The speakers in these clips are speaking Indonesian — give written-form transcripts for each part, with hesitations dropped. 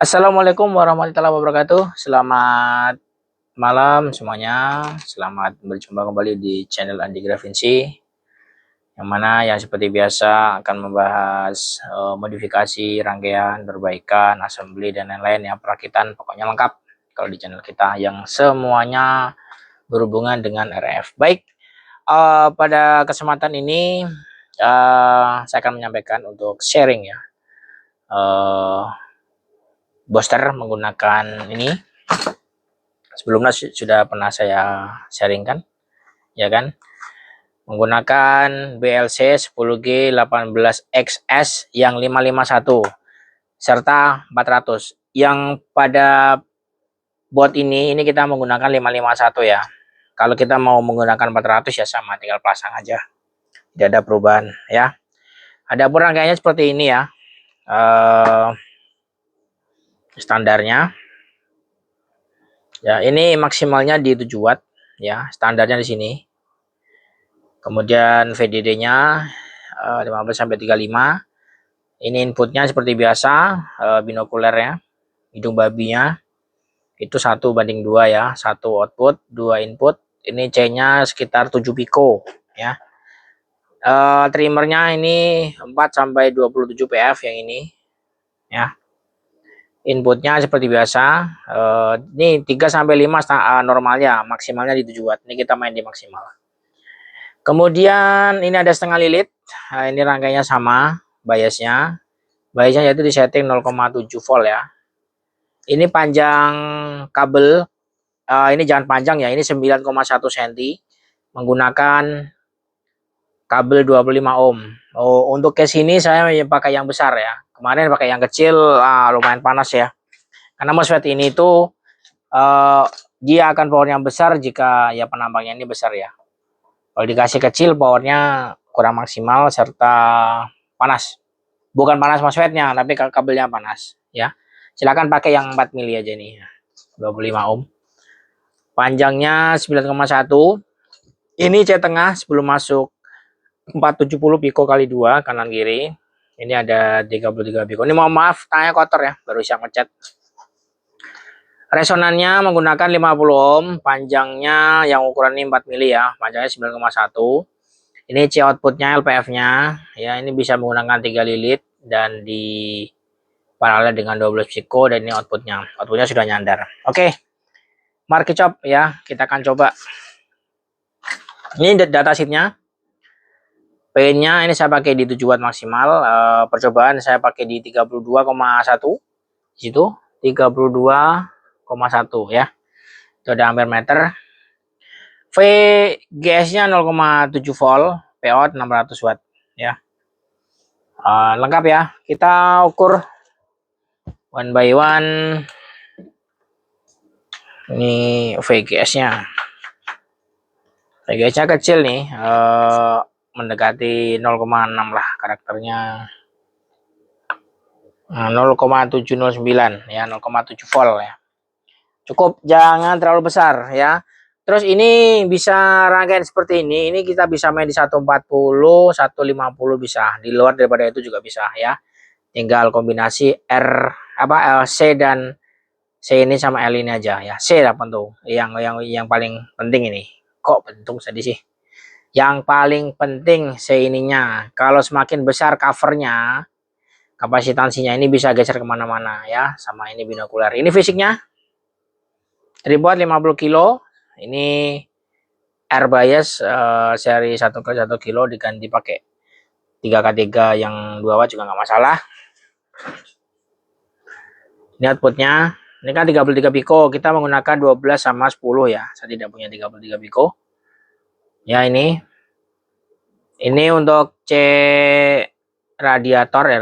Assalamualaikum warahmatullahi wabarakatuh. Selamat malam semuanya. Selamat berjumpa kembali di channel Andi Gravinsi, yang mana yang seperti biasa akan membahas modifikasi, rangkaian, perbaikan, assembly dan lain-lain ya, perakitan, pokoknya lengkap kalau di channel kita yang semuanya berhubungan dengan RF. Baik, pada kesempatan ini saya akan menyampaikan untuk sharing ya. Booster menggunakan ini sebelumnya sudah pernah saya sharingkan ya kan, menggunakan BLC 10G18XS yang 551 serta 400. Yang pada bot ini kita menggunakan 551 ya. Kalau kita mau menggunakan 400 ya sama, tinggal pasang aja, tidak ada perubahan ya. Ada pun rangkaiannya seperti ini ya, standarnya ya. Ini maksimalnya di 7 watt ya, standarnya di sini. Kemudian VDD-nya 15 sampai 35. Ini inputnya seperti biasa, binokulernya, hidung babinya itu 1:2 ya, 1 output 2 input. Ini C-nya sekitar 7 pico ya. Trimmernya ini 4 sampai 27 PF yang ini ya. Inputnya seperti biasa, ini 3 sampai 5 normalnya, maksimalnya di 7 watt. Ini kita main di maksimal. Kemudian ini ada setengah lilit. Nah, ini rangkainya sama biasnya yaitu di setting 0,7 volt ya. Ini panjang kabel, ini jangan panjang ya, ini 9,1 cm menggunakan kabel 25 ohm. Untuk case ini saya pakai yang besar ya. Kemarin pakai yang kecil, lumayan panas ya. Karena MOSFET ini tuh dia akan power yang besar jika ya penampangnya ini besar ya. Kalau dikasih kecil powernya kurang maksimal serta panas. Bukan panas MOSFET-nya, tapi kabelnya panas ya. Silakan pakai yang 4 mili aja nih, 25 ohm. Panjangnya 9,1. Ini C tengah sebelum masuk 470 piko kali 2 kanan kiri. Ini ada 33 piko. Ini mohon maaf tangannya kotor ya, baru siap ngecat. Resonannya menggunakan 50 ohm, panjangnya yang ukuran ini 4 mili ya, panjangnya 9,1. Ini C outputnya LPF-nya ya, ini bisa menggunakan 3 lilit dan di paralel dengan 12 psiko, dan ini outputnya sudah nyandar. Oke, market chop ya, kita akan coba. Ini data sheetnya. P-nya ini saya pakai di 7 watt maksimal. Percobaan saya pakai di 32,1 situ, 32,1 ya. Itu ada ampere meter. VGS-nya 0,7 volt, Pout 600 watt ya. Lengkap ya. Kita ukur one by one. Ini VGS-nya. VGS-nya kecil nih, mendekati 0,6 lah karakternya. 0,709 ya, 0,7 volt ya. Cukup, jangan terlalu besar ya. Terus ini bisa rangkaian seperti ini kita bisa main di 140, 150 bisa. Di luar daripada itu juga bisa ya. Tinggal kombinasi C dan C ini sama L ini aja ya. C lah pentung. Yang paling penting ini. Kok pentung tadi sih? Yang paling penting C ininya. Kalau semakin besar covernya, kapasitansinya ini bisa geser kemana-mana ya. Sama ini binokular. Ini fisiknya tripod 50 kilo. Ini air bias seri 1 ke 1 kilo diganti pakai 3K3 yang 2 watt juga nggak masalah. Ini outputnya, ini kan 33 piko, kita menggunakan 12 sama 10 ya. Saya tidak punya 33 piko ya. Ini untuk C radiator ya,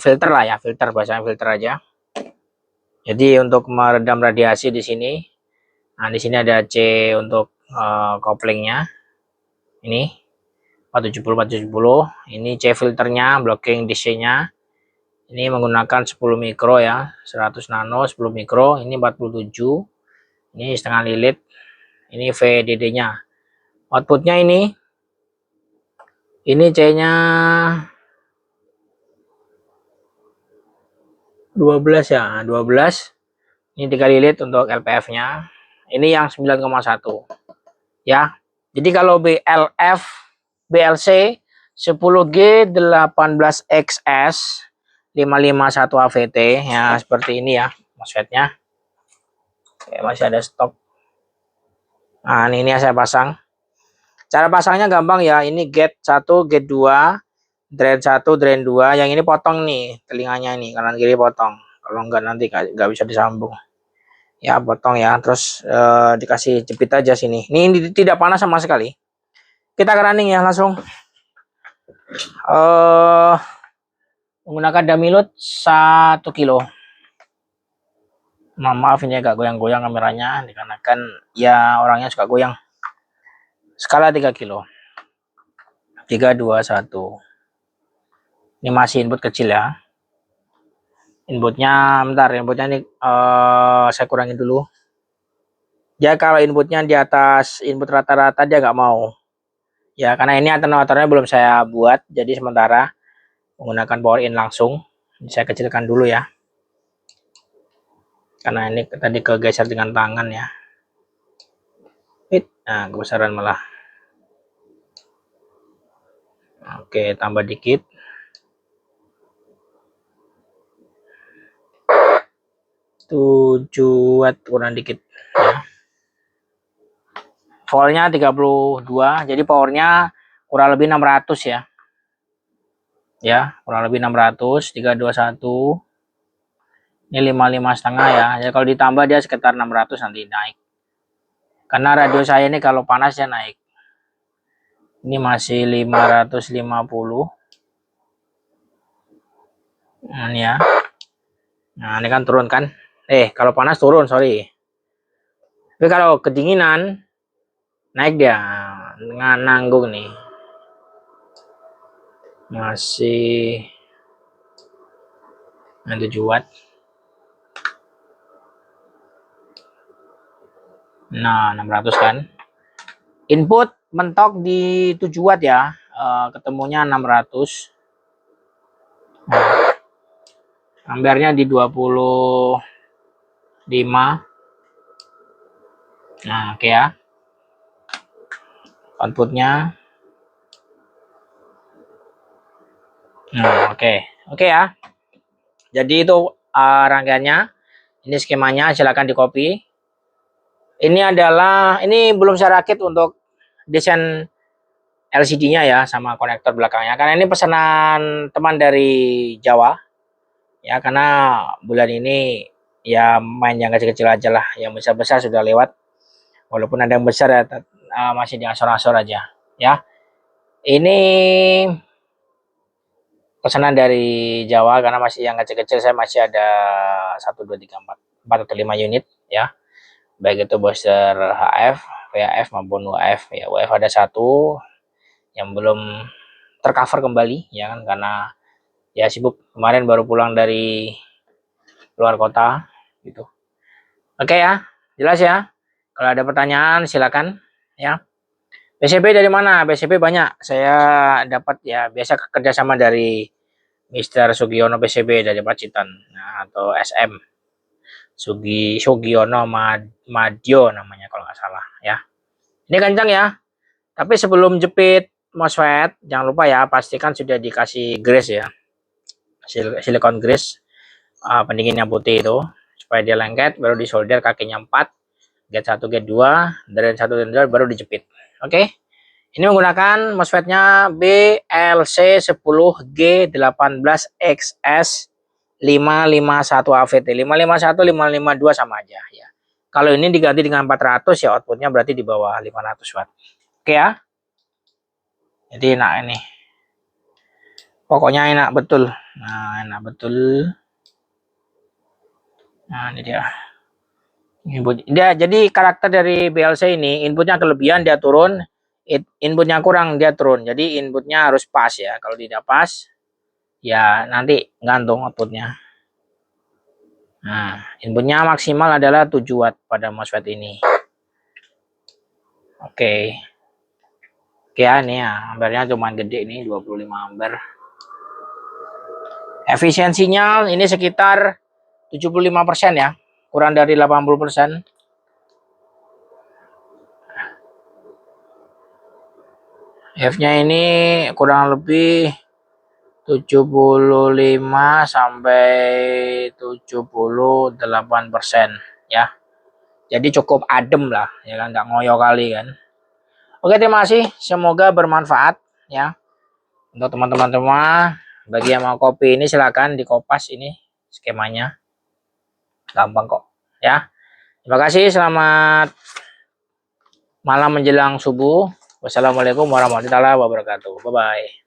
filter lah ya, filter, bahasanya filter aja. Jadi untuk meredam radiasi di sini. Nah, di sini ada C untuk koplingnya. Ini 470. Ini C filternya, blocking DC-nya. Ini menggunakan 10 mikro ya, 100 nano 10 mikro. Ini 47. Ini setengah lilit. Ini VDD-nya. Outputnya ini C-nya 12 ya, 12. Ini 3 lilit untuk LPF-nya. Ini yang 9,1 ya. Jadi kalau BLC 10G 18XS 551 AVT ya seperti ini ya MOSFET-nya. Oke, masih ada stok. Nah, ini yang saya pasang. Cara pasangnya gampang ya. Ini gate 1, gate 2, drain 1, drain 2. Yang ini potong nih telinganya ini, kanan kiri potong. Kalau enggak nanti nggak bisa disambung. Ya, potong ya. Terus dikasih jepit aja sini. Ini tidak panas sama sekali. Kita ke running ya langsung. Menggunakan Damilut 1 kilo. Maaf ini agak goyang-goyang kameranya dikarenakan ya orangnya suka goyang. Skala 3 kilo. 3, 2, 1. Ini masih input kecil ya. Inputnya bentar, inputnya ini saya kurangin dulu. Ya kalau inputnya di atas input rata-rata dia nggak mau. Ya karena ini alternatornya belum saya buat, jadi sementara menggunakan power in langsung. Ini saya kecilkan dulu ya. Karena ini tadi kegeser dengan tangan ya. Nah, kebesaran malah. Oke, tambah dikit. 7 watt kurang dikit ya. Voltnya 32, jadi powernya kurang lebih 600 ya. Ya, kurang lebih 600, 321. Ini 55,5 ya. Jadi kalau ditambah dia sekitar 600 nanti naik. Karena radio saya ini kalau panas ya naik. Ini masih 550. Ini ya. Nah, ini kan turun kan? Kalau panas turun, sorry. Tapi kalau kedinginan naik dia. Nanggung nih. Masih 7 watt. Nah, 600 kan. Input mentok di 7 watt ya. Ketemunya 600. Nah, ampernya di 25. Nah, oke ya. Outputnya. Nah, oke ya. Jadi itu rangkaiannya. Ini skemanya, silakan di copy. Ini belum saya rakit untuk desain LCD-nya ya sama konektor belakangnya. Karena ini pesanan teman dari Jawa. Ya, karena bulan ini ya main yang kecil-kecil aja lah. Yang besar-besar sudah lewat. Walaupun ada yang besar ya masih di asor-asor aja ya. Ini pesanan dari Jawa karena masih yang kecil-kecil saya masih ada 1, 2, 3, 4 atau 5 unit ya. Baik itu booster HF, VHF maupun UHF ya. UHF ada 1 yang belum tercover kembali ya kan karena ya sibuk kemarin baru pulang dari luar kota gitu. Oke ya, jelas ya. Kalau ada pertanyaan silakan ya. PCB dari mana? PCB banyak. Saya dapat ya biasa kerjasama dari Mr. Sugiono PCB dari Pacitan atau SM Sugiono Madio namanya kalau nggak salah ya. Ini kencang ya. Tapi sebelum jepit MOSFET jangan lupa ya pastikan sudah dikasih grease ya. Silikon grease pendingin yang putih itu supaya dia lengket, baru disolder kakinya 4, gate 1, gate 2, drain 1 dan 2 baru dijepit. Oke. Ini menggunakan MOSFET-nya BLC 10G 18XS 551 AVT. 551 552 sama aja ya. Kalau ini diganti dengan 400 ya outputnya berarti di bawah 500 watt. Oke ya. Jadi enak ini. Pokoknya enak betul. Nah, enak betul. Nah, ini dia. Jadi karakter dari BLC ini inputnya kelebihan dia turun, inputnya kurang dia turun. Jadi inputnya harus pas ya. Kalau tidak pas ya nanti gantung outputnya. Nah, inputnya maksimal adalah 7 watt pada MOSFET ini. Oke ya, ini ya, ampernya cuma gede nih 25 ampere. Efisiensinya ini sekitar 75% ya, kurang dari 80%. F-nya ini kurang lebih 75 sampai 78% ya. Jadi cukup adem lah ya kan, nggak ngoyo kali kan. Oke, terima kasih, semoga bermanfaat ya untuk teman-teman semua. Bagi yang mau kopi ini silakan di Kopas, ini skemanya gampang kok ya. Terima kasih, selamat malam menjelang subuh. Wassalamualaikum warahmatullahi wabarakatuh. Bye bye.